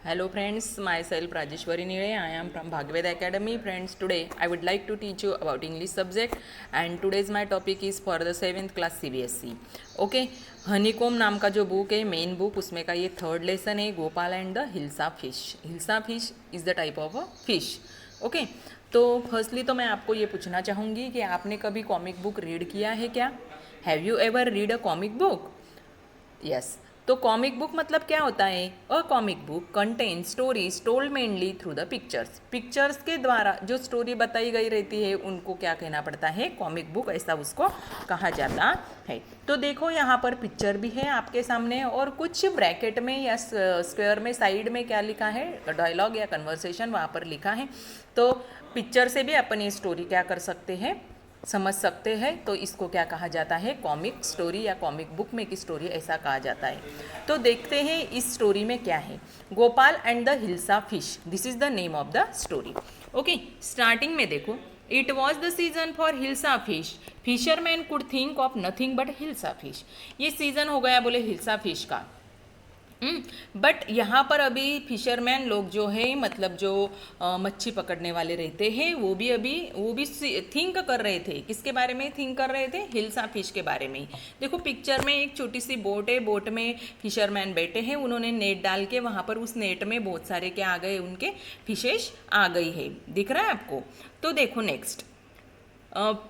Hello friends, myself Rajeshwari Nile. I am from Bhagavad Academy. Friends, today I would like to teach you about English subject and today's my topic is for the 7th class CBSE. Okay, हनीकोम नाम का जो book है main book उसमें का ये third lesson है Gopal and the hilsa fish. Hilsa fish is the type of a fish. Okay, तो firstly तो मैं आपको ये पूछना चाहूँगी कि आपने कभी कॉमिक बुक रीड किया है क्या? Have you ever read a comic book? Yes. तो कॉमिक बुक मतलब क्या होता है? A comic book contain stories told mainly through the pictures. Pictures के द्वारा जो स्टोरी बताई गई रहती है उनको क्या कहना पड़ता है? कॉमिक बुक, ऐसा उसको कहा जाता है. तो देखो यहाँ पर पिक्चर भी है आपके सामने और कुछ ब्रैकेट में या स्क्वायर में साइड में क्या लिखा है? डायलॉग या कन्वर्सेशन वहाँ पर लिखा है. तो पिक्चर से भी अपन ये स्टोरी क्या कर सकते हैं, समझ सकते हैं. तो इसको क्या कहा जाता है? कॉमिक स्टोरी या कॉमिक बुक में की स्टोरी ऐसा कहा जाता है. तो देखते हैं इस स्टोरी में क्या है. Gopal and the hilsa fish, this is the name of the story. Okay, starting में देखो, it was the season for hilsa fish. Fisherman could think of nothing but hilsa fish. ये सीजन हो गया बोले हिल्सा फिश का. बट यहाँ पर अभी फिशरमैन लोग जो है मतलब जो मच्छी पकड़ने वाले रहते हैं वो भी थिंक कर रहे थे. किसके बारे में थिंक कर रहे थे? हिल्सा फिश के बारे में. देखो पिक्चर में एक छोटी सी बोट है, बोट में फिशरमैन बैठे हैं, उन्होंने नेट डाल के वहाँ पर उस नेट में बहुत सारे क्या आ गए, उनके फिशेस आ गई है. दिख रहा है आपको? तो देखो next,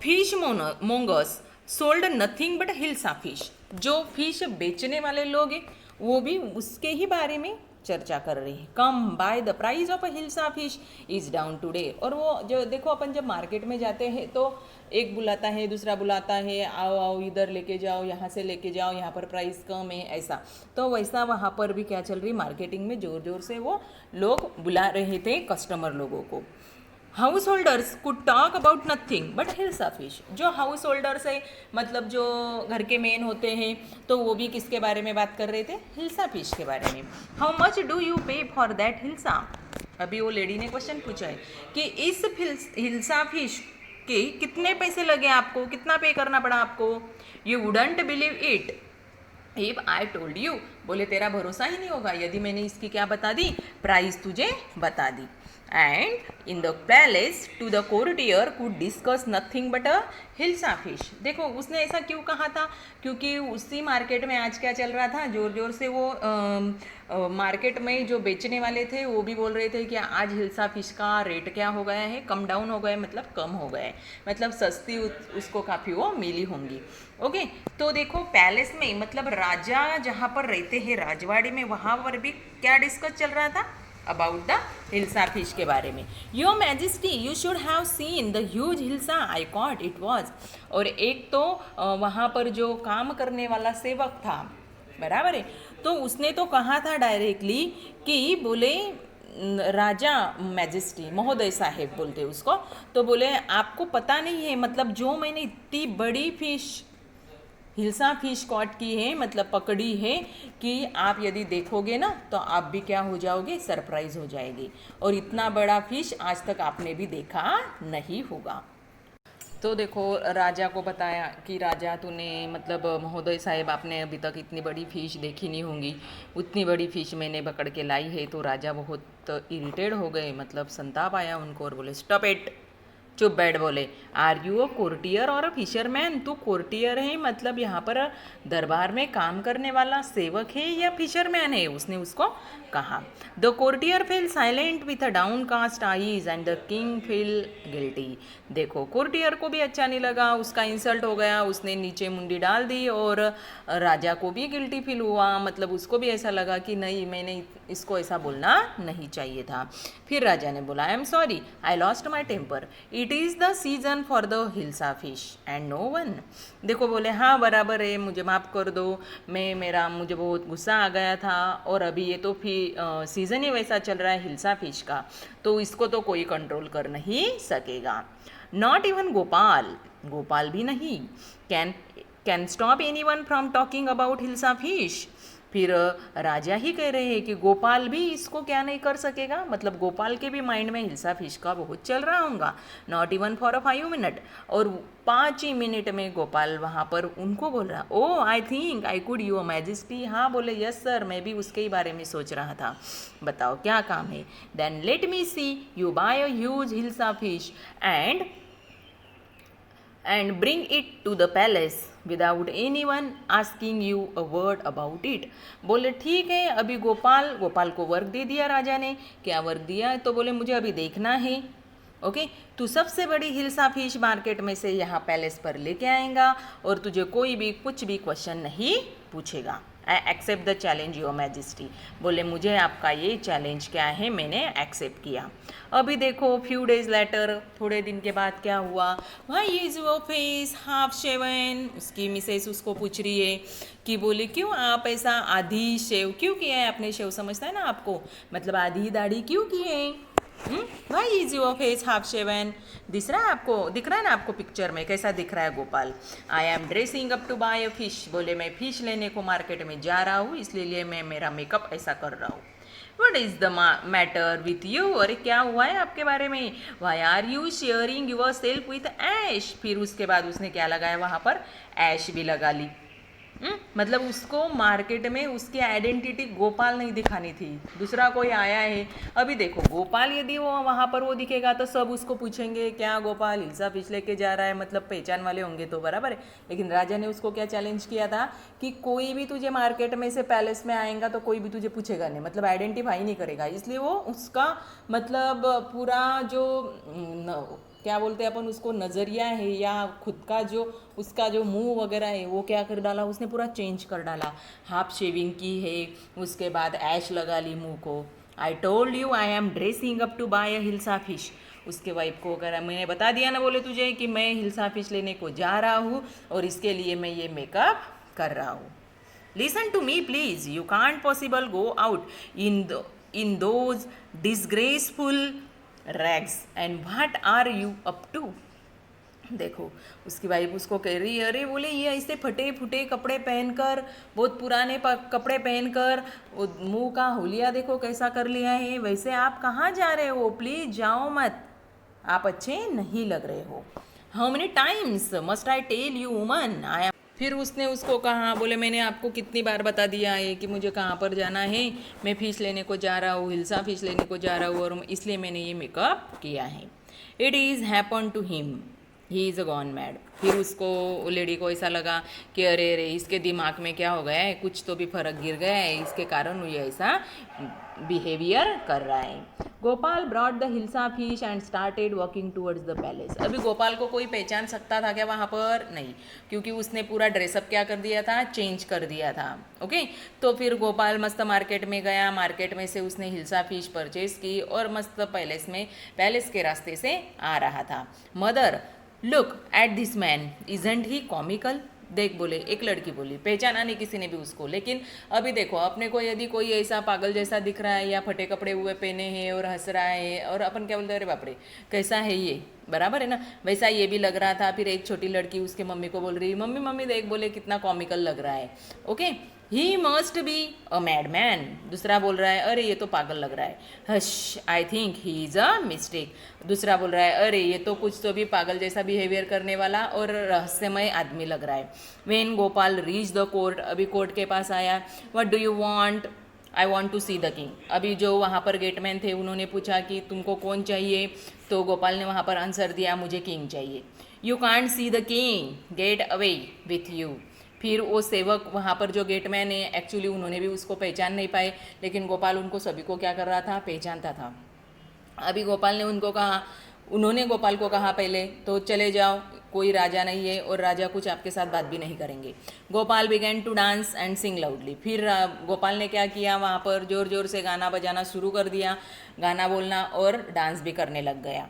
fish mongers sold nothing but hilsa fish. जो फिश बेचने वाले लोग हैं वो भी उसके ही बारे में चर्चा कर रहे हैं. Come by the price of a hilsa fish is down today. और वो जो देखो अपन जब मार्केट में जाते हैं तो एक बुलाता है, दूसरा बुलाता है, आओ आओ इधर लेके जाओ, यहाँ से लेके जाओ, यहाँ पर प्राइस कम है, ऐसा. तो वैसा वहाँ पर भी क्या चल रही, मार्केटिंग में जोर जोर से वो लोग बुला रहे थे कस्टमर लोगों को. House holders could talk about nothing but hilsa fish. जो हाउस होल्डर्स है मतलब जो घर के मेन होते हैं तो वो भी किसके बारे में बात कर रहे थे? हिल्सा फिश के बारे में. हाउ मच डू यू पे फॉर दैट हिल्सा. अभी वो लेडी ने क्वेश्चन पूछा है कि इस हिल्सा फिश के कितने पैसे लगे आपको, कितना पे करना पड़ा आपको. You wouldn't believe it if I told you. बोले तेरा भरोसा ही नहीं होगा यदि मैंने इसकी क्या बता दी, प्राइस तुझे बता दी. And in the palace too the courtier could discuss nothing but a hilsa fish. देखो उसने ऐसा क्यों कहा था? क्योंकि उसी मार्केट में आज क्या चल रहा था, जोर जोर से वो मार्केट में जो बेचने वाले थे वो भी बोल रहे थे कि आज हिल्सा फिश का रेट क्या हो गया है, कम डाउन हो गया, मतलब कम हो गया है, मतलब सस्ती उसको काफ़ी वो मिली होंगी. ओके, तो देखो पैलेस में मतलब राजा जहाँ पर रहते हैं राजवाड़ी में, वहाँ पर भी क्या डिस्कस चल रहा था? अबाउट द हिल्सा फिश के बारे में. Your majesty you should have seen the huge hilsa I cot it was. और एक तो वहाँ पर जो काम करने वाला सेवक था, बराबर है, तो उसने तो कहा था डायरेक्टली कि बोले राजा मैजेस्टी महोदय साहेब बोलते उसको, तो बोले आपको पता नहीं है मतलब जो मैंने इतनी बड़ी फिश हिल्सा फिश कॉट की है, मतलब पकड़ी है, कि आप यदि देखोगे ना तो आप भी क्या हो जाओगे, सरप्राइज हो जाएगी. और इतना बड़ा फिश आज तक आपने भी देखा नहीं होगा. तो देखो राजा को बताया कि राजा तूने मतलब महोदय साहेब आपने अभी तक इतनी बड़ी फिश देखी नहीं होंगी, उतनी बड़ी फिश मैंने पकड़ के लाई है. तो राजा बहुत इरिटेट हो गए, मतलब संताप आया उनको और बोले स्टॉप इट. चुप बैठ. बोले आर यू अ कोर्टियर और अ फिशरमैन. तू कोर्टियर है मतलब यहाँ पर दरबार में काम करने वाला सेवक है या फिशरमैन है, उसने उसको कहा. The courtier fell silent with a downcast eyes and the king fell guilty. देखो कोर्टियर को भी अच्छा नहीं लगा, उसका इंसल्ट हो गया, उसने नीचे मुंडी डाल दी और राजा को भी गिल्टी फील हुआ, मतलब उसको भी ऐसा लगा कि नहीं मैंने इसको ऐसा बोलना नहीं चाहिए था. फिर राजा ने बोला I am sorry I lost my temper. It is the season for the hilsa fish and no one. देखो बोले हाँ बराबर है, मुझे माफ़ कर दो, मुझे बहुत गुस्सा आ गया था और अभी ये तो सीज़न ही वैसा चल रहा है हिल्सा फिश का, तो इसको तो कोई कंट्रोल कर नहीं सकेगा. नॉट इवन गोपाल, गोपाल भी नहीं, can stop any one from talking about hilsa fish. फिर राजा ही कह रहे हैं कि गोपाल भी इसको क्या नहीं कर सकेगा, मतलब गोपाल के भी माइंड में हिल्सा फिश का बहुत चल रहा होगा, not even for a 5 minute. और 5 ही मिनट में गोपाल वहाँ पर उनको बोल रहा, oh I think I could your majesty. हाँ बोले, यस सर, मैं भी उसके ही बारे में सोच रहा था, बताओ क्या काम है। Then let me see you buy a huge hilsa fish and bring it to the palace without anyone asking you a word about it। बोले ठीक है, अभी गोपाल को वर्क दे दिया राजा ने। क्या वर्क दिया, तो बोले मुझे अभी देखना है, ओके तू सबसे बड़ी हिल्सा फिश मार्केट में से यहाँ पैलेस पर लेके आएगा और तुझे कोई भी कुछ भी क्वेश्चन नहीं पूछेगा। I accept the challenge your majesty. बोले मुझे आपका ये चैलेंज क्या है, मैंने एक्सेप्ट किया। अभी देखो फ्यू डेज लेटर, थोड़े दिन के बाद क्या हुआ, why is your face half shaven. उसकी मिसेस उसको पूछ रही है कि बोले क्यों आप ऐसा आधी शेव क्यों किया है आपने, शेव समझता है ना आपको, मतलब आधी दाढ़ी क्यों की है। Why is your face half shaven. दिख रहा है ना आपको पिक्चर में कैसा दिख रहा है Gopal. I am dressing up to buy a fish. बोले मैं फिश लेने को मार्केट में जा रहा हूँ, इसलिए मैं मेरा मेकअप ऐसा कर रहा हूँ। What is the matter with you, अरे क्या हुआ है आपके बारे में। Why are you sharing your self with ऐश। फिर उसके बाद उसने क्या लगाया वहाँ पर, ऐश भी लगा ली। मतलब उसको मार्केट में उसकी आइडेंटिटी गोपाल नहीं दिखानी थी, दूसरा कोई आया है। अभी देखो गोपाल यदि वो वहाँ पर वो दिखेगा तो सब उसको पूछेंगे क्या गोपाल हिल्सा फिश लेके जा रहा है, मतलब पहचान वाले होंगे तो बराबर है। लेकिन राजा ने उसको क्या चैलेंज किया था कि कोई भी तुझे मार्केट में से पैलेस में आएगा तो कोई भी तुझे पूछेगा नहीं, मतलब आइडेंटिफाई नहीं करेगा। इसलिए वो उसका मतलब पूरा जो क्या बोलते हैं अपन उसको, नज़रिया है या खुद का जो उसका जो मुंह वगैरह है वो क्या कर डाला उसने, पूरा चेंज कर डाला। हाफ शेविंग की है, उसके बाद ऐश लगा ली मुंह को। I told you I am dressing up to buy a hilsa fish. उसके वाइफ को करा, मैंने बता दिया ना बोले तुझे कि मैं हिल्सा फिश लेने को जा रहा हूँ और इसके लिए मैं ये मेकअप कर रहा हूँ। Listen to me please, you can't possible go out in those disgraceful rags and what are you up to. देखो उसकी वाइफ उसको कह रही है, अरे बोले ये ऐसे फटे फुटे कपड़े पहनकर, बहुत पुराने कपड़े पहनकर, मुंह का हुलिया देखो कैसा कर लिया है, वैसे आप कहाँ जा रहे हो, प्लीज जाओ मत, आप अच्छे नहीं लग रहे हो। How many times must I tell you woman I. फिर उसने उसको कहा, बोले मैंने आपको कितनी बार बता दिया है कि मुझे कहाँ पर जाना है, मैं फ़िश लेने को जा रहा हूँ, हिल्सा फ़िश लेने को जा रहा हूँ और इसलिए मैंने ये मेकअप किया है। It is happen to him, he is a gone mad. फिर उसको लेडी को ऐसा लगा कि अरे अरे इसके दिमाग में क्या हो गया है, कुछ तो भी फर्क गिर गया है, इसके कारण ये ऐसा बिहेवियर कर रहा है। Gopal brought the hilsa fish and started walking towards the palace. अभी गोपाल को कोई पहचान सकता था क्या वहाँ पर, नहीं, क्योंकि उसने पूरा ड्रेसअप क्या कर दिया था, चेंज कर दिया था। ओके तो फिर गोपाल मस्त मार्केट में गया, मार्केट में से उसने हिल्सा फिश परचेज की और मस्त पैलेस के रास्ते से आ रहा था। Mother look at this man isn't he comical. देख बोले, एक लड़की बोली, पहचाना नहीं किसी ने भी उसको, लेकिन अभी देखो अपने को यदि कोई ऐसा पागल जैसा दिख रहा है या फटे कपड़े हुए पहने हैं और हंस रहा है और अपन क्या बोलते हैं, अरे बाप रे कैसा है ये, बराबर है ना, वैसा ये भी लग रहा था। फिर एक छोटी लड़की उसके मम्मी को बोल रही, मम्मी मम्मी देख बोले कितना कॉमिकल लग रहा है। Okay he must be a mad man. दूसरा बोल रहा है, अरे ये तो पागल लग रहा है। Hush I think he is a mistake. दूसरा बोल रहा है, अरे ये तो कुछ तो भी पागल जैसा बिहेवियर करने वाला और रहस्यमय आदमी लग रहा है। When Gopal reach the court, अभी कोर्ट के पास आया। What do you want, I want to see the king. अभी जो वहाँ पर गेटमैन थे उन्होंने पूछा कि तुमको कौन चाहिए, तो गोपाल ने वहाँ पर आंसर दिया, मुझे किंग चाहिए। You can't see the king, get away with you. फिर वो सेवक वहाँ पर जो गेटमैन है, एक्चुअली उन्होंने भी उसको पहचान नहीं पाए, लेकिन गोपाल उनको सभी को क्या कर रहा था, पहचानता था। अभी गोपाल ने उनको कहा, उन्होंने गोपाल को कहा पहले तो चले जाओ, कोई राजा नहीं है और राजा कुछ आपके साथ बात भी नहीं करेंगे। Gopal began to dance and sing loudly. फिर गोपाल ने क्या किया, वहाँ पर ज़ोर ज़ोर से गाना बजाना शुरू कर दिया, गाना बोलना और डांस भी करने लग गया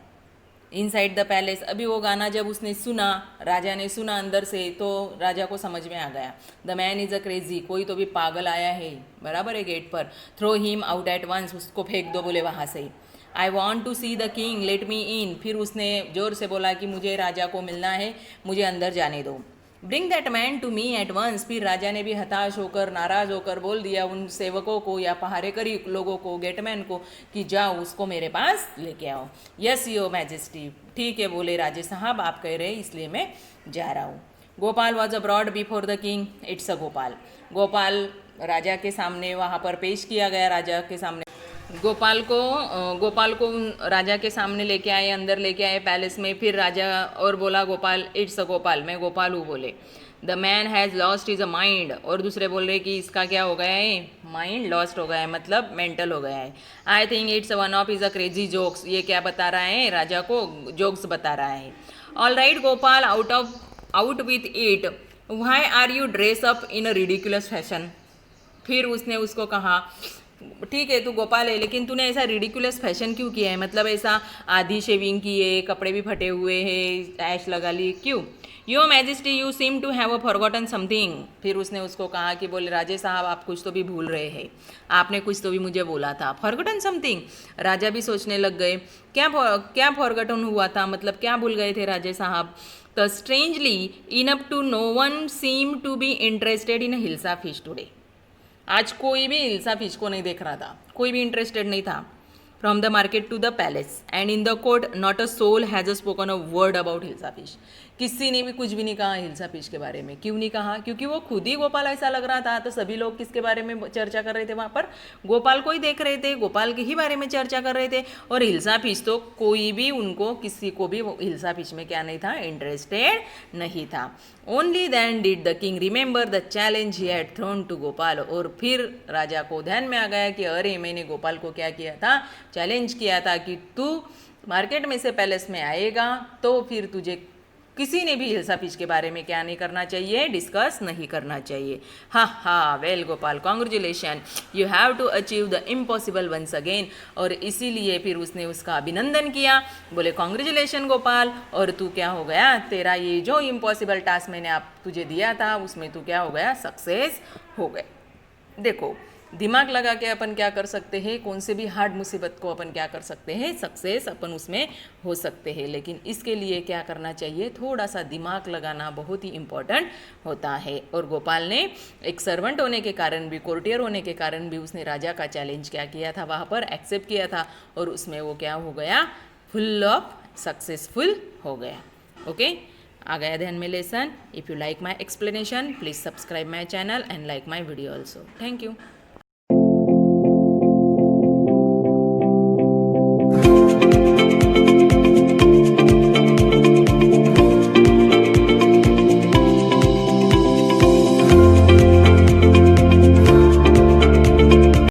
इनसाइड द पैलेस। अभी वो गाना जब उसने सुना, राजा ने सुना अंदर से, तो राजा को समझ में आ गया, the man is a crazy, कोई तो भी पागल आया है, बराबर है गेट पर। Throw him out at once, उसको फेंक दो बोले वहाँ से। I want to see the king, let me in. फिर उसने ज़ोर से बोला कि मुझे राजा को मिलना है, मुझे अंदर जाने दो। Bring that man to me at once. फिर राजा ने भी हताश होकर, नाराज होकर बोल दिया उन सेवकों को या पहारेकरी लोगों को, गेटमैन को, कि जाओ उसको मेरे पास लेके आओ। यस योर मैजेस्टी, ठीक है बोले राजे साहब, आप कह रहे हैं इसलिए मैं जा रहा हूँ। Gopal was abroad before the king, it's a Gopal. Gopal राजा के सामने वहाँ पर पेश किया गया, राजा के सामने गोपाल को राजा के सामने लेके आए, अंदर लेके आए पैलेस में। फिर राजा और बोला गोपाल, इट्स अ गोपाल, मैं गोपाल हूँ बोले। The man has lost is a mind, और दूसरे बोल रहे कि इसका क्या हो गया है, माइंड लॉस्ट हो गया है, मतलब मेंटल हो गया है। I think it's one of is a crazy jokes, ये क्या बता रहा है, राजा को जोक्स बता रहा है। All right Gopal, out with it, why are you dress up in a ridiculous fashion. फिर उसने उसको कहा, ठीक है तू गोपाल है, लेकिन तूने ऐसा रिडिकुलस फैशन क्यों किया है, मतलब ऐसा आधी शेविंग की है, कपड़े भी फटे हुए हैं, ऐश लगा ली, क्यों। Your majesty you seem to have a forgotten something. फिर उसने उसको कहा कि बोले राजे साहब आप कुछ तो भी भूल रहे हैं, आपने कुछ तो भी मुझे बोला था, फॉरगॉटन समथिंग। राजा भी सोचने लग गए, क्या फॉरगॉटन हुआ था, मतलब क्या भूल गए थे राजे साहब। तो strangely enough too no one seem to be interested in hilsa fish today. आज कोई भी हिल्सा फिश को नहीं देख रहा था, कोई भी इंटरेस्टेड नहीं था। From the market to the palace and in the court not a soul has spoken a word about hilsa fish. किसी ने भी कुछ भी नहीं कहा हिल्सा फिश के बारे में। क्यों नहीं कहा, क्योंकि वो खुद ही गोपाल ऐसा लग रहा था, तो सभी लोग किसके बारे में चर्चा कर रहे थे वहाँ पर, गोपाल को ही देख रहे थे, गोपाल के ही बारे में चर्चा कर रहे थे। और हिल्सा फिश तो कोई भी उनको, किसी को भी हिल्सा फिश में क्या नहीं था, इंटरेस्टेड नहीं था। Only then did the king remember the challenge he had thrown to Gopal. और फिर राजा को ध्यान में आ गया कि अरे मैंने गोपाल को क्या किया था, चैलेंज किया था कि तू मार्केट में से पैलेस में आएगा तो फिर तुझे किसी ने भी हिल्सा फिश के बारे में क्या नहीं करना चाहिए, डिस्कस नहीं करना चाहिए। हाँ, well Gopal, congratulation, you have to achieve the impossible once again. और इसीलिए फिर उसने उसका अभिनंदन किया, बोले कॉन्ग्रेचुलेशन गोपाल, और तू क्या हो गया, तेरा ये जो इम्पॉसिबल टास्क मैंने आप तुझे दिया था उसमें तू क्या हो गया, सक्सेस हो गए। देखो दिमाग लगा के अपन क्या कर सकते हैं, कौन से भी हार्ड मुसीबत को अपन क्या कर सकते हैं, सक्सेस अपन उसमें हो सकते हैं। लेकिन इसके लिए क्या करना चाहिए, थोड़ा सा दिमाग लगाना बहुत ही इम्पोर्टेंट होता है। और गोपाल ने एक सर्वेंट होने के कारण भी, कोर्टियर होने के कारण भी उसने राजा का चैलेंज क्या किया था, वहाँ पर एक्सेप्ट किया था, और उसमें वो क्या हो गया, फुल ऑफ सक्सेसफुल हो गया। ओके, आ गया ध्यान में lesson. If you like my explanation please subscribe my channel and like my video also. Thank you.